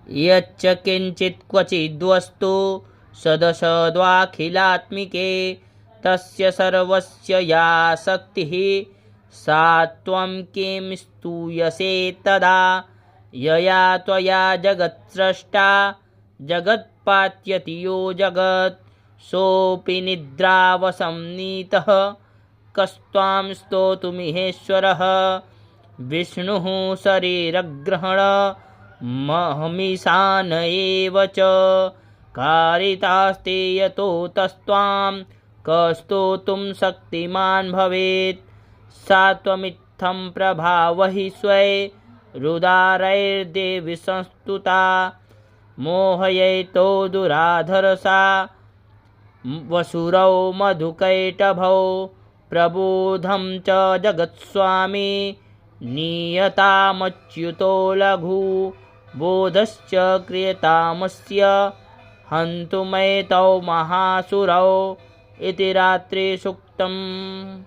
यच्च किञ्चित् क्वचिद्वस्तु सदसद्वाखिलात्मिके तस्य सर्वस्य या शक्तिः सा त्वं किं स्तूयसे तदा। यया त्वया जगत्स्रष्टा जगत्पात्यति यो जगत् सोऽपि निद्रावसंनीतः कस्त्वां स्तोतुमिहेश्वरः। विष्णुः शरीरग्रहण महमीशान एव च कारितास्ते यतो तस्त्वां कस्तोतुं शक्तिमान् भवेत्। सा त्वमित्थं प्रभावहि स्वै रुदारैर्देवि संस्तुता मोहयैतो दुराधरसा वसुरौ मधुकैटभौ प्रबोधं च जगत्स्वामी नीयतामच्युतो लघु बोधश्च क्रियतामस्य हन्तुमैतौ महासुरौ इति रात्रि सूक्तम्।